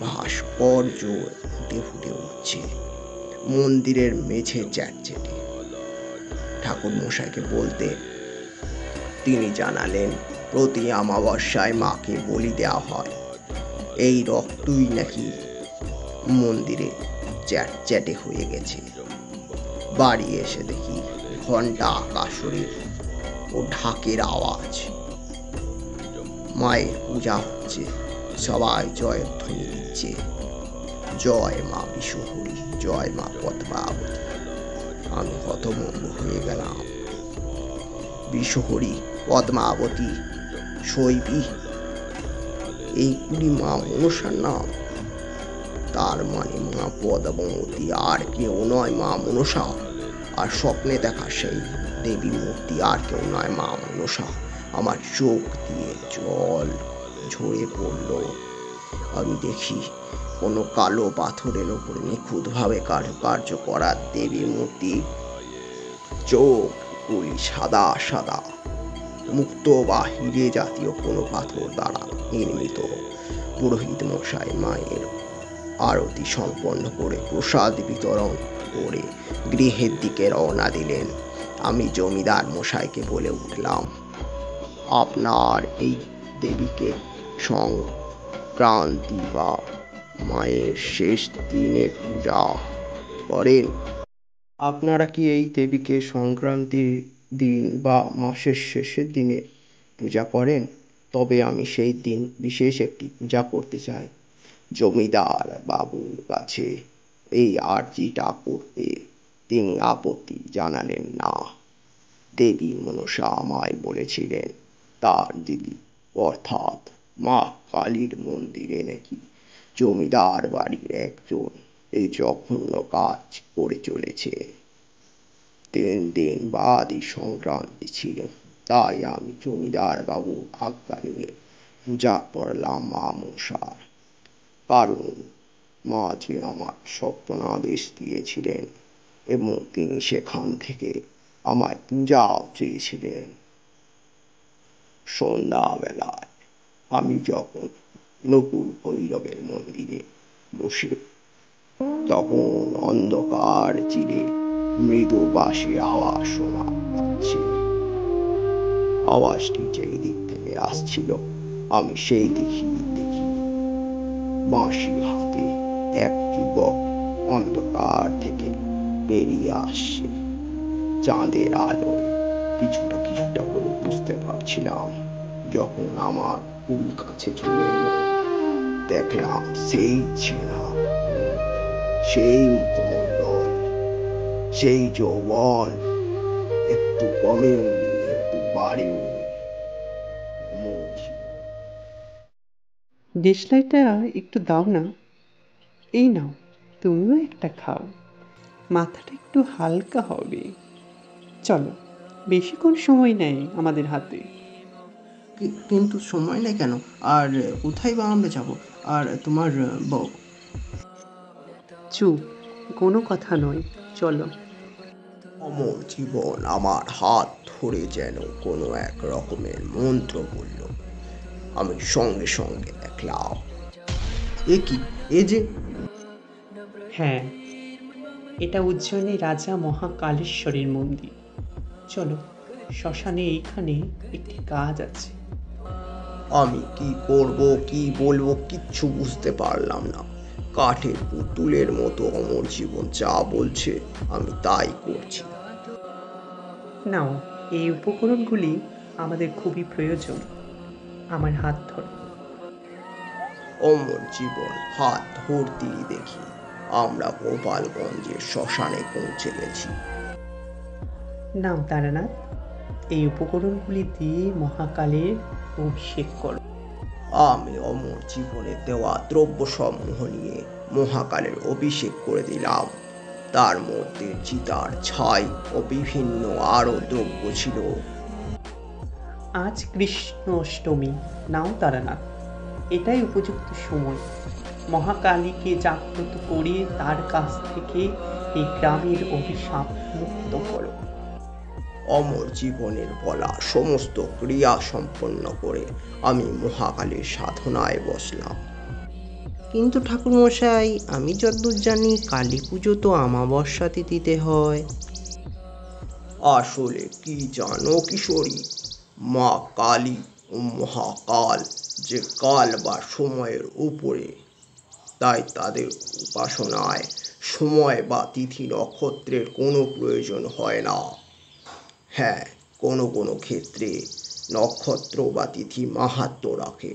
ভাস্কর্য ফুটে ফুটে উঠছে। মন্দিরের মেঝে চ্যাটচ্যাটে। ঠাকুর মশাইকে বলতে তিনি জানালেন, প্রতি অমাবস্যায় মাকে বলি দেওয়া হয়। এই রক্তই নাকি মন্দিরে চ্যাটচ্যাটে হয়ে গেছে। বাড়ি এসে দেখি ঘন্টা, কাসরের ও ঢাকের আওয়াজ। মায়ের পূজা হচ্ছে, সবাই জয়ের ধ্বনি দিচ্ছে। জয় মা বিশ্বহরি, জয় মা পদ্মাবতী। আমি হতভম্ব হয়ে গেলাম। বিশ্বহরি, পদ্মাবতী, শৈবী, এইগুলি মা মনসার নাম। তার মানে মা পদ্মাবতী আর কেউ নয়, মা মনসা। আর স্বপ্নে দেখা সেই দেবী মূর্তি আর কেউ নয়, মা মনসা। আমার চোখ দিয়ে জল ঝরে পড়ল। আমি দেখি কোনো কালো পাথরের ওপরে নিখুঁতভাবে কারুকার্য করা দেবী মূর্তি। চোখগুলি সাদা সাদা, মুক্ত বা হিরে জাতীয় কোনো পাথর দ্বারা নির্মিত। পুরোহিত মশাই মায়ের আরতি সম্পন্ন করে প্রসাদ বিতরণ করে গৃহের দিকে রওনা দিলেন। আমি জমিদার মশাইকে বলে উঠলাম, আপনার এই দেবীকে সংক্রান্তি বা মায়ের শেষ দিনে পূজা করেন? আপনারা কি এই দেবীকে সংক্রান্তির দিন বা মাসের শেষের দিনে পূজা করেন? তবে আমি সেই দিন বিশেষ একটি পূজা করতে চাই। জমিদার বাবুর কাছে এই আর্জিটা করতে তিনি আপত্তি জানালেন না। দেবী মনসা আমায় বলেছিলেন, তার দিদি অর্থাৎ মা কালীর মন্দিরে নাকি জমিদার বাড়ির একজন এই জঘন্য কাজ করে চলেছে। 3 দিন বাদই সংক্রান্তি ছিল, তাই আমি জমিদার বাবু আজ্ঞা নিয়ে পূজা করলাম মা মনসার। কারণ মা যে আমার স্বপ্নাদেশ দিয়েছিলেন এবং তিনি সেখান থেকে আমায় পূজাও চেয়েছিলেন। সন্ধ্যাবেলায় আমি যখন নকুল ভৈরবের মন্দিরে বসে, তখন অন্ধকার চিরে মৃদু বাঁশি আওয়াজ শোনা যাচ্ছে। আওয়াজটি যেই দিক থেকে আসছিল আমি সেই দিকে দেখি বাঁশি হাতে এক যুবক অন্ধকার থেকে বেরিয়ে আসছে। চাঁদের আলোয় কিছুটা করে বুঝতে পারছিলাম। যখন আমার খুব কাছে চলে এলো, দেখলাম সেই চেনা, সেই মুখমণ্ডল, সেই যৌবন, একটু কমেনি, একটু বাড়েনি। দেশলাইটা একটু দাও না। এই নাও, তুমিও একটা খাও, মাথাটা একটু হালকা হবে। চলো, বেশিক্ষণ সময় নেই আমাদের হাতে। কিন্তু সময় নেই কেন? আর কোথায় বা আমরা যাব? আর তোমার বউ? চুপ, কোনো কথা নয়, চলো। অমর জীবন আমার হাত ধরে যেন কোনো এক রকমের মন্ত্র বলল। আমি সঙ্গে সঙ্গে দেখলাম, এ কি, এ যে! হ্যাঁ, এটা উজ্জয়িনী রাজা মহাকালেশ্বরীর মন্দির। চলো, শ্মশানে এইখানে একটি কাজ আছে। আমি কি করব কি বলবো কিচ্ছু বুঝতে পারলাম না। কাঠের পুতুলের মতো অমর জীবন যা বলছে আমি তাই করছি। নাও, এই উপকরণগুলি আমাদের খুবই প্রয়োজন। আমার হাত ধরো। অমর জীবন হাত ধরতেই দেখি আমরা গোপালগঞ্জের শ্মশানে পৌঁছে গেছি। নাও তারানাথ, এই উপকরণগুলি দিয়ে মহাকালের অভিষেক করো। আমি অমর জীবনের দেওয়া দ্রব্যসমূহ নিয়ে মহাকালের অভিষেক করে দিলাম। তার মধ্যে চিতার ছাই ও বিভিন্ন আরো দ্রব্য ছিল। আজ কৃষ্ণ অষ্টমী। নাও তারানাথ, এটাই উপযুক্ত সময়। মহাকালীকে জাগ্রত করে তার কাছ থেকে এই গ্রামের অভিশাপ মুক্ত করো। অমর জীবনের বলা সমস্ত ক্রিয়া সম্পন্ন করে আমি মহাকালীর সাধনায় বসলাম। কিন্তু ঠাকুরমশাই, আমি যতদূর জানি কালী পুজো তো অমাবস্যা তিথিতে হয়। আসলে কি জানো কিশোরী, মা কালী ও মহাকাল যে কাল বা সময়ের উপরে, তাই তাদের উপাসনায় সময় বা তিথি নক্ষত্রের কোনো প্রয়োজন হয় না। হ্যাঁ, কোনো কোনো ক্ষেত্রে নক্ষত্র বা তিথি মাহাত্ম্য রাখে।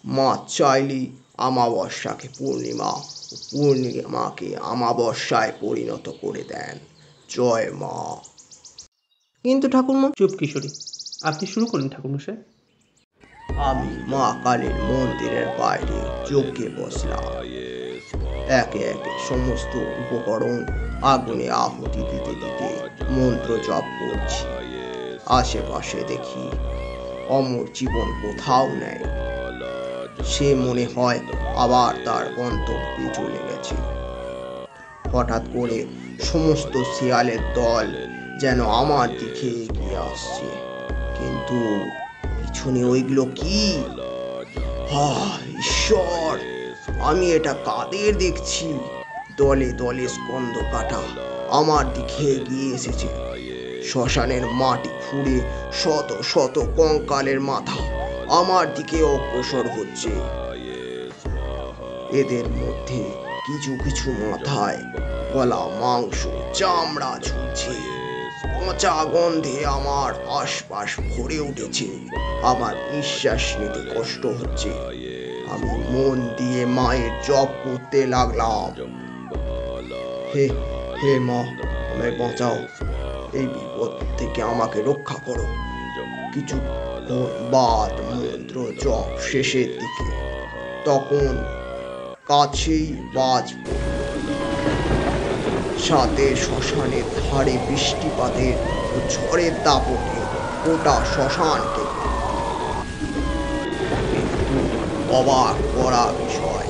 মা চাইলেই অমাবস্যাকে পূর্ণিমা ও পূর্ণিমাকে অমাবস্যায় পরিণত করে দেন। জয় মা। কিন্তু ঠাকুরমা, চুপ কিশোরী, আপনি শুরু করুন ঠাকুরমশাই। আমি মা কালীর মন্দিরের বাইরে যজ্ঞে বসলাম। একে একে সমস্ত উপকরণ আগুনে আহুতি দিতে দিতে মন্ত্র জপ করছি। আশেপাশে দেখি অমর জীবন কোথাও নেই। সে মনে হয় আবার তার গন্তব্যে চলে গেছে। হঠাৎ করে সমস্ত শিয়ালের দল যেন আমার দিকে এগিয়ে আসছে, কিন্তু পিছনে ওইগুলো কি? ঈশ্বর, আমি এটা কাদের দেখছি? দলে দলে স্কন্ধ কাটা আমার দিকে এগিয়ে এসেছে। শ্মশানের মাটি খুঁড়ে শত শত কঙ্কালের মাথা আমার দিকে অগ্রসর হচ্ছে। এদের মধ্যে কিছু কিছু মাথায় গলা মাংস চামড়া ঝুলছে। পচা গন্ধে আমার আশপাশ ভরে উঠেছে। আমার নিঃশ্বাস নিতে কষ্ট হচ্ছে। আমি মন দিয়ে মায়ের জপ করতে লাগলাম। হে হে মা, আমায় বাঁচাও, এই বিপদ থেকে আমাকে রক্ষা করো। কিছু বাদ মন্ত্র জপ শেষের দিকে তখন কাছেই বাজ পড়ল। সাথে শ্মশানের ধারে বৃষ্টিপাতের ও ঝড়ের দাপটে গোটা শ্মশানকে। কিন্তু অবাক করা বিষয়,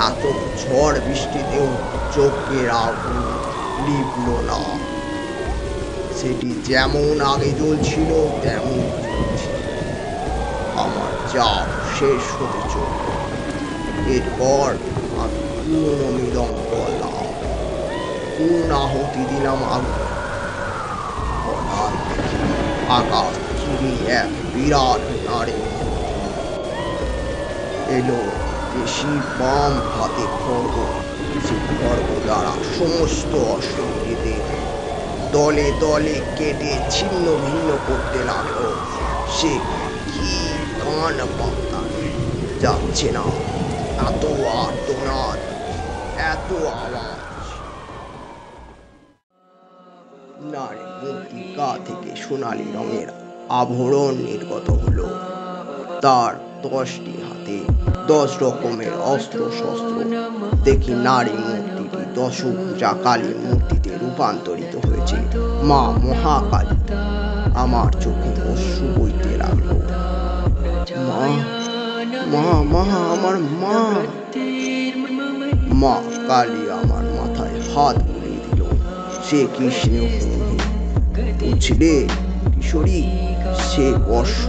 এত ঝড় বৃষ্টিতেও যজ্ঞের আগুন নিভল না। সেটি যেমন আগে জ্বলছিল তেমন জ্বলছিল। আমার জাপ শেষ হতে চলল। এরপর আমি পুনর্মিলন করলাম, পূর্ণাহুতি দিলাম আগুন। হঠাৎ দেখি আকাশ চিরে এক বিরাট নারী এলো। বেশি বাম হাতে খড়গ, সে খড়গ দ্বারা সমস্ত অসুরদের দলে দলে কেটে ছিন্ন ভিন্ন করতে লাগলো। সে কি কান পাতা যাচ্ছে না, এত আর্তনাদ, এত আওয়াজ। নারী মূর্তি গা থেকে সোনালি রঙের আভরণ নির্গত হলো। তার 10টি হাতে 10 রকমের অস্ত্র শস্ত্র। দেখি নারী মূর্তিটি দশভুজা কালী মূর্তিতে রূপান্তরিত হয়েছে। মা মহাকালী। আমার চোখে অশ্রু বইতে লাগলো। মা মা মা, আমার মা। মা কালী আমার মাথায় হাত বুলিয়ে দিল। সে কি স্নেহ! বুঝলে কিশোরী, সে বর্ষ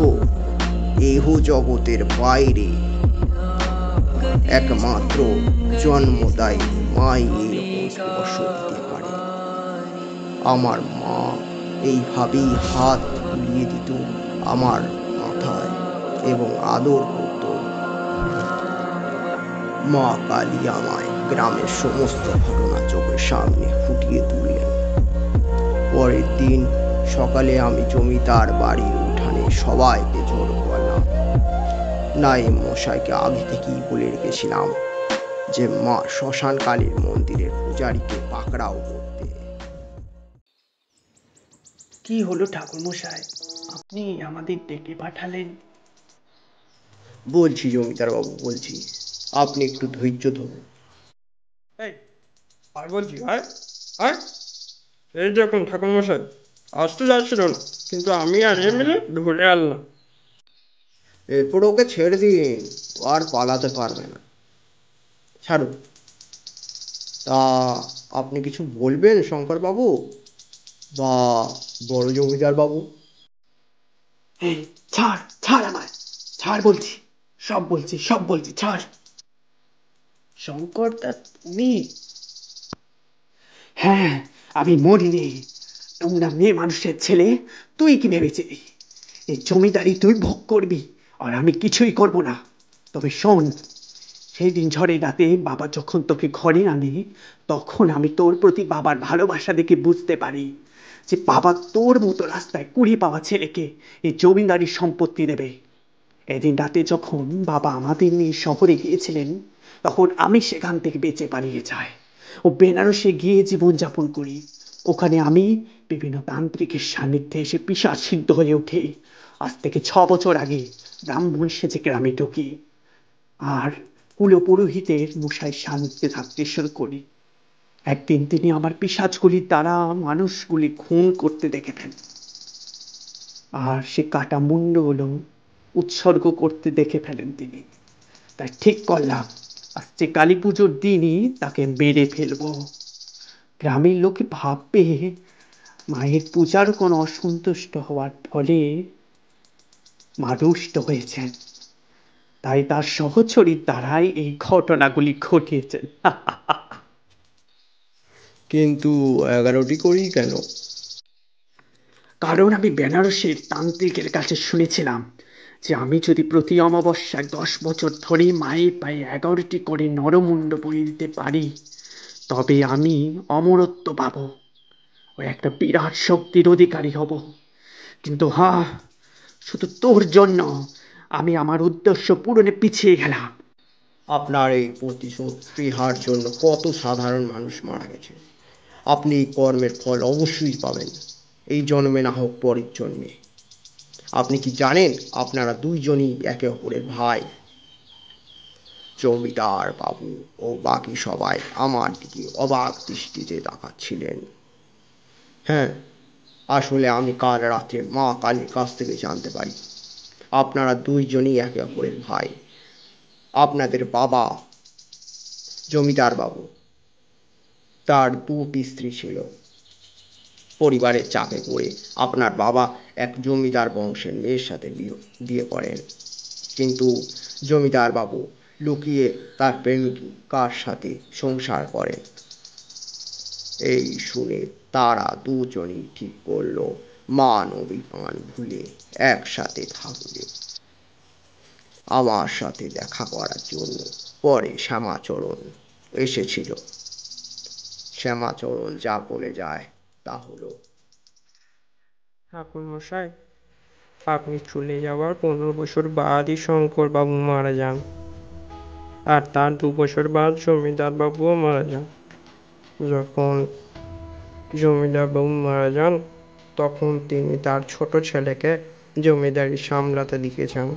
এহ জগতের বাইরে একমাত্র জন্মদায়ী মাই এরকম স্পর্শ দিতে পারে। আমার মা এইভাবেই হাত বুলিয়ে দিত আমার মাথায় এবং আদর করত। মা কালী আমায় গ্রামের সমস্ত ঘটনা চোখের সামনে ফুটিয়ে তুললেন। পরের দিন সকালে আমি জমিদার বাড়ির উঠানে সবাইকে জড়ো করলাম। নায়েব মশাইকে আগে থেকেই বলে রেখেছিলাম যে মা শ্মশান কালীর মন্দিরের পূজারীকে পাকড়াও করতে। কি হলো ঠাকুরমশাই, আপনি আমাদের ডেকে পাঠালেন? বলছি জমিদার বাবু, বলছি, আপনি একটু ধৈর্য ধরুন। এই আর বলছি আয় আয়। এই দেখুন ঠাকুরমশাই, আসতে যাচ্ছিল না, কিন্তু আমি আর এ মিলে ধরে আনলাম। এরপর ওকে ছেড়ে দিন, ও আর পালাতে পারবে না। ছাড়ুন। তা আপনি কিছু বলবেন শঙ্কর বাবু বা বড় জমিদার বাবু? এই ছাড় ছাড়, আমায় ছাড় বলছি, সব বলছি, ছাড়। শঙ্কর দা, তুমি? হ্যাঁ, আমি মরিনি। তোমরা মেয়ে মানুষের ছেলে, তুই কি ভেবেছিলি এই জমিদারি তুই ভোগ করবি আর আমি কিছুই করব না? তবে শোন, সেই দিন ঝড়ের রাতে বাবা যখন তোকে ঘরে আনে, তখন আমি তোর প্রতি বাবার ভালোবাসা দেখে বুঝতে পারি যে বাবা তোর মতো রাস্তায় কুড়িয়ে পাওয়া ছেলেকে এই জমিদারির সম্পত্তি দেবে। এদিন রাতে যখন বাবা আমাদের নিয়ে শহরে গিয়েছিলেন, তখন আমি সেখান থেকে বেঁচে পালিয়ে যাই ও বেনারসে গিয়ে জীবনযাপন করি। ওখানে আমি বিভিন্ন তান্ত্রিকের সান্নিধ্যে এসে পিশাচ সিদ্ধ হয়ে উঠি। আজ থেকে 6 বছর আগে ব্রাহ্মণ সেজে গ্রামে ঢুকি আর কুলো পুরোহিতের মশাইয়ের সান্নিধ্যে থাকতে শুরু করি। একদিন তিনি আমার পিশাচগুলির দ্বারা মানুষগুলি খুন করতে দেখে ফেলেন, আর সে কাটা মুন্ডগুলো উৎসর্গ করতে দেখে ফেলেন তিনি। তাই ঠিক করলাম আজকে কালী পুজোর দিনই তাকে মেরে ফেলবো। গ্রামের লোকে ভাববে মায়ের পূজার কোনো অসন্তুষ্ট হওয়ার ফলে মা রুষ্ট হয়েছেন, তাই তার সহচরীর দ্বারাই এই ঘটনাগুলি ঘটিয়েছেন। কিন্তু 11টি করেই কেন? কারণ আমি বেনারসের তান্ত্রিকের কাছে শুনেছিলাম যে আমি যদি প্রতি অমাবস্যায় 10 বছর ধরে মায়ের পায়ে 11টি করে নরমুণ্ড বইয়ে দিতে পারি, তবে আমি অমরত্ব পাবো ও একটা বিরাট শক্তির অধিকারী হব। কিন্তু হ্যাঁ, শুধু তোর জন্য আমি আমার উদ্দেশ্য পূরণে পিছিয়ে গেলাম। আপনার এই প্রতিশোধ স্পৃহার জন্য কত সাধারণ মানুষ মারা গেছে। আপনি এই কর্মের ফল অবশ্যই পাবেন, এই জন্মে না হোক পরের জন্মে। আপনি কি জানেন আপনারা দুইজনই একে অপরের ভাই? জমিদার বাবু ও বাকি সবাই আমার দিকে অবাক দৃষ্টিতে তাকাচ্ছিলেন। হ্যাঁ, আসলে আমি কাল রাতে মা কালীর কাছ থেকে জানতে পারি আপনারা দুইজনই একে অপরের ভাই। আপনাদের বাবা জমিদার বাবু, তার 2টি স্ত্রী ছিল। পরিবারের চাপে পড়ে আপনার বাবা এক জমিদার বংশের মেয়ের সাথে বিয়ে করেন, কিন্তু জমিদার বাবু লুকিয়ে তার প্রেমিকার সাথে সংসার করেন। এই শুনে তারা দুজনই ঠিক করলো মান অভিমান ভুলে একসাথে থাকবে। আমার সাথে দেখা করার জন্য পরে শ্যামাচরণ এসেছিল। শ্যামাচরণ যা বলে যায় তা হলো, ঠাকুরমশাই, আপনি চলে যাওয়ার 15 বছর বাদই শঙ্কর বাবু মারা যান, আর তার 2 বছর বাদ জমিদার বাবুও মারা যান। যখন জমিদার বাবু মারা যান, তখন তিনি তার ছোট ছেলেকে জমিদারি সামলাতে দিয়েছেন।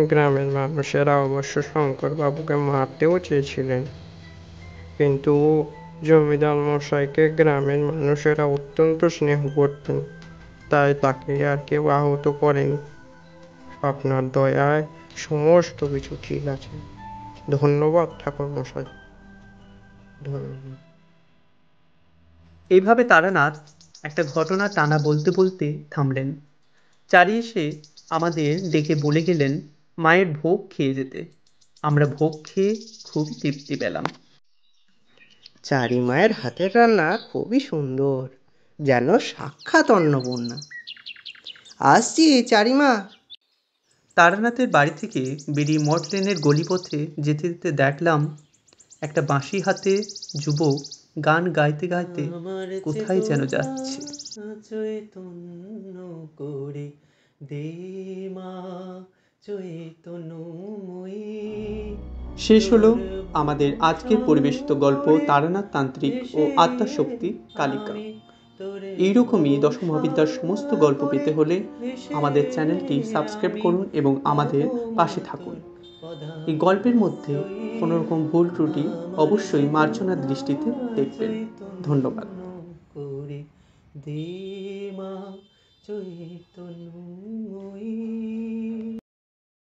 গ্রামের মানুষেরা অবশ্য শঙ্কর বাবুকে মারতেও চেয়েছিলেন, কিন্তু জমিদার মশাইকে গ্রামের মানুষেরা অত্যন্ত স্নেহ করতেন, তাই তাকে আর কেউ আহত করেনি। আপনার দয়ায় সমস্ত কিছু ঠিক আছে। ধন্যবাদ ঠাকুরমশাই, ধন্যবাদ। এইভাবে তারানাথ একটা ঘটনা টানা বলতে বলতে থামলেন। চারি এসে আমাদের ডেকে বলে গেলেন মায়ের ভোগ খেয়ে যেতে। আমরা ভোগ খেয়ে খুব তৃপ্তি পেলাম। চারি মায়ের হাতের রান্না খুবই সুন্দর। যেন সাক্ষাৎ অন্নপূর্ণা। আসছি চারিমা। তারানাথের বাড়ি থেকে বেরিয়ে মঠ লেনের গলিপথে যেতে যেতে দেখলাম একটা বাঁশি হাতে যুবক গান গাইতে গাইতে কোথায় যেন যাচ্ছে। চৈতন্য করে দে মা চৈতন্যময়ী। শেষ হলো আমাদের আজকের পরিবেশিত গল্প তারানাথ তান্ত্রিক ও আত্মাশক্তি কালিকা। এইরকমই দশম মহাবিদ্যার সমস্ত গল্প পেতে হলে আমাদের চ্যানেলটি সাবস্ক্রাইব করুন এবং আমাদের পাশে থাকুন। এই গল্পের মধ্যে কোনো রকম ভুল ত্রুটি অবশ্যই মার্জনার দৃষ্টিতে দেখবেন। ধন্যবাদ। করে দে মা চৈতন্যময়ী।